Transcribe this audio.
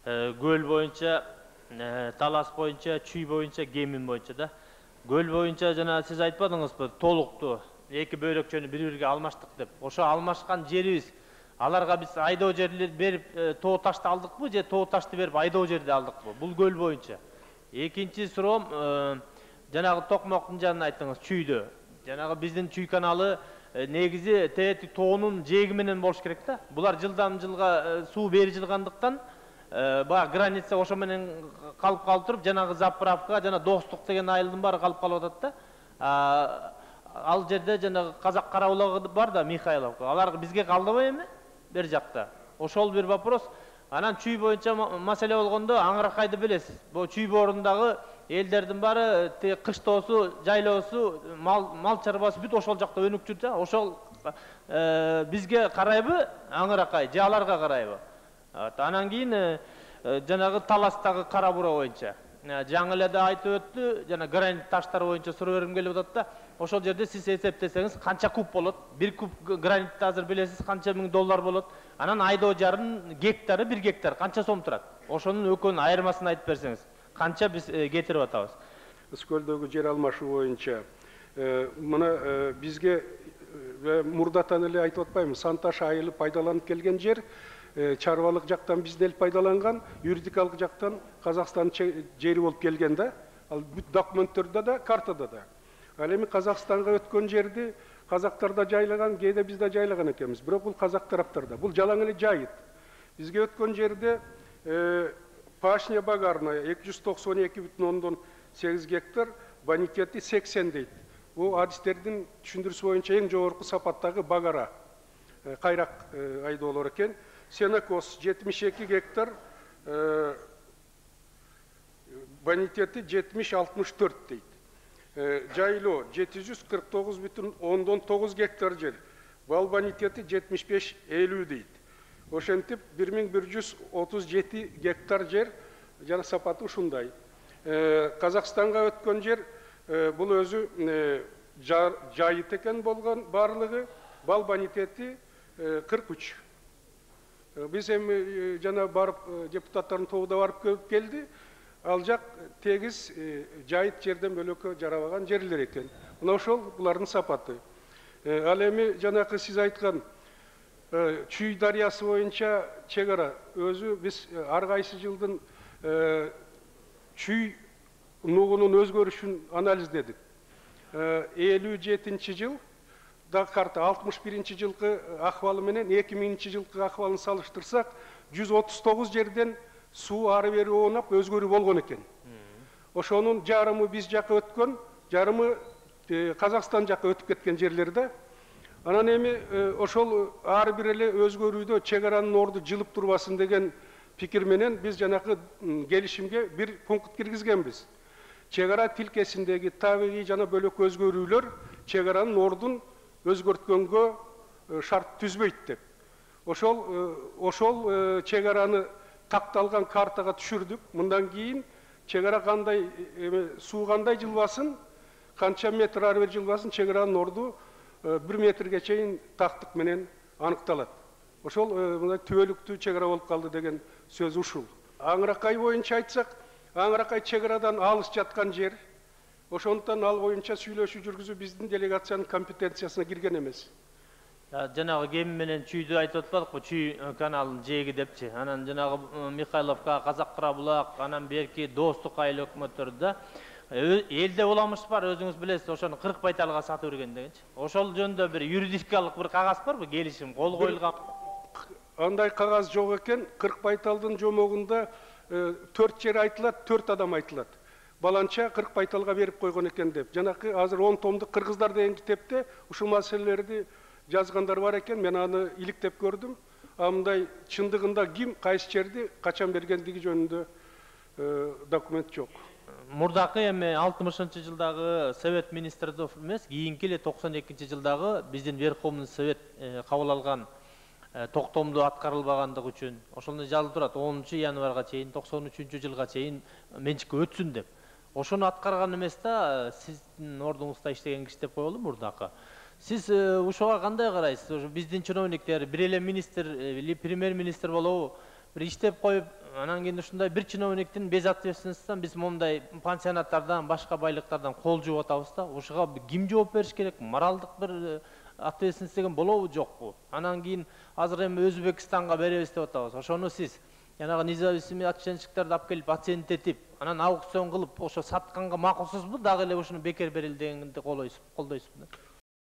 Göl боюнча, талас боюнча, чүй боюнча, кемин боюнча да. Göl боюнча жана сиз айтпадыңызбы, толуктуу эки бөлөкчөнү бири-бирге алмаштык деп. Ошо алмашкан жерибиз, аларга биз айдоо жерлер берип, тоо ташты алдыкпы же тоо ташты берип айдоо жерди алдыкпы? Бул göl боюнча. Экинчи суроом, жанагы токмоктун жанына айттыңыз, чүйдө. Жанагы биздин чүй каналы негизи тети тоонун жээги менен болуш керек да. Булар жылдан жылга суу бери жылгандыктан баягы граница ошо менен калып туруп, жанагы заправка жана достук деген айылдын баары калып калып атат да. Ал жерде жанагы казак карабулугу бар да, Михайловка. Алар бизге калдыбы эми? Бер жакта. Ошол бир вопрос. Анан чүй боюнча маселе болгондо Аңыракайды билесиз. Бул чүй боорундагы элдердин баары кыштоосу, жайлоосу, мал чарбасы бүт ошол жакта өнүк жүрүп да. Ошол бизге карайбы Аңыракай же аларга карайбы? Анан кийин жанагы таластагы кара бура боюнча. Жаңы эле да айтып өттү, жана гранит таштар боюнча суроо бергим келип атат да. Ошол жерде сиз эсептесеңиз канча куб болот? Бир куб гранитти азыр билесиз канча миң доллар болот. Анан айдоо жарын гектары 1 гектар канча сом турат? Ошонун экөөнүн айырмасын айтып берсеңиз, канча биз кетирип атабыз? Ысыкөлдөгү жер алмашуу боюнча мына бизге мурдатан эле айтып атпаймынбы, Санташ айылы пайдаланып келген жер чарбалык жактан бизден пайдаланган, юридикалык жактан Казакстан жери болуп келген да. Ал бүт документтөрдө да, картада да. Ал эми Казакстанга өткөн жерди казактар да жайлаган, кээде биз да жайлаган экенбиз. Бирок бул казак тараптарда. Бул жалаң эле жайыт. Бизге өткөн жерде пашня багарная 292,8 гектар, бонитети 80 дейт. Бул адистердин түшүндүрүүсү боюнча эң жогорку сапаттагы багара, кайрак айдоолор экен. Сенокос 72 гектар, бонитети 70-64 дейт. Жайлоо 749,9 гектар жер, бал бонитети 75-50 дейт. Ошентип 1137 гектар жер, жана сапаты ушундай. Казакстанга өткөн жер бул өзү жайыт экен болгон барлыгы, бал бонитети 43. Биз эми жана барып депутаттардын тобу да барып көрүп келди. Ал жак тегиз жайыт жерден бөлөккө жарабаган жерлер экен. Мына ошол булардын сапаты. Ал эми жанакы сиз айткан Чүй дарыясы боюнча чегара өзү биз ар кайсы жылдын чүй нугунун өзгөрүшүн анализдедик. 57 жыл да карта 61 жылкы акыбалы менен 2000 жылкы акыбалын салыштырсак 139 жерден суу ары бери оонап өзгөрүү болгон экен. Ошонун жарымы биз жака өткөн, жарымы Казакстан жака өтүп кеткен жерлерде. Анан эми ошол ары бир эле өзгөрүүдө чегаранын орду жылып турбасын деген пикир менен биз жанакы келишимге бир пункт киргизгенбиз. Чегара тилкесиндеги табигый жана бөлөк өзгөрүүлөр чегаранын ордун өзгөрткөнгө шарт түзбөйт деп. Ошол чегараны такталган картага түшүрдүк. Мындан кийин чегара кандай суу кандай жылбасын, канча метр ары бери жылбасын, чегаранын орду 1 метрге чейин тактык менен аныкталат. Ошол мындай түбөлүктүү чегара болуп калды деген сөз ушул. Аңыракай боюнча айтсак, Аңыракай чегарадан алыс жаткан жер. Ошондуктан ал боюнча сүйлөшүү жүргүзүү биздин делегациянын компетенциясына кирген эмес. Жанагы кем менен чүйдү айтып атпадыкпы, чүй каналынын жээги депчи. Анан жанагы Михайловка, Казак Карабулак, анан берки Достук айыл өкмөттөрдө элде уламыш бар, өзүңүз билесиз, ошону 40 байталга сатып берген дегенчи. Ошол жөнүндө бир юридикалык бир кагаз барбы, келишим, кол коюлган? Андай кагаз жок экен. 40 байталдын жомогунда 4 жер айтылат, 4 адам айтылат. Баланча 40 байталга берип койгон экен деп. Жанакы азыр 10 томдук кыргыздар деген китепте ушул маселелерди жазгандар бар экен. Мен аны иликтеп көрдүм. Мындай чындыгында ким кайсы жерди качан бергендиги жөнүндө документ жок. Мурдакы эми 60 жылдагы Совет министрдов эмес, кийинки эле 92 жылдагы биздин Верховный Совет кабыл алган токтомду аткарылбагандыгы үчүн ошондо жазылып турат 10 январга чейин 93 жылга чейин менчикке өтсүн деп. Ошону аткарган эмес да, сиздин ордуңузда иштеген киши деп коелу мурдакы. Сиз ушуга кандай карайсыз? Биздин чиновниктер бир эле министр или премьер-министр болобу, бир иштеп коюп, анан кийин ушундай бир чиновниктин без ответственностьтан биз мондай пансионаттардан, башка байлыктардан кол жууп атабыз да. Ушуга ким жооп бериш керек? Моралдык бир ответственность деген болобу, жокпу? Анан кийин азыр эми Өзбекстанга беребиз деп атабыз. Ошону сиз жанагы независимый отчетчиктарды алып келип оценить этип, анан аукцион кылып, ошо сатканга макулсузбу? Дагы эле ушуну бекер берил дегенди колдойсузбу?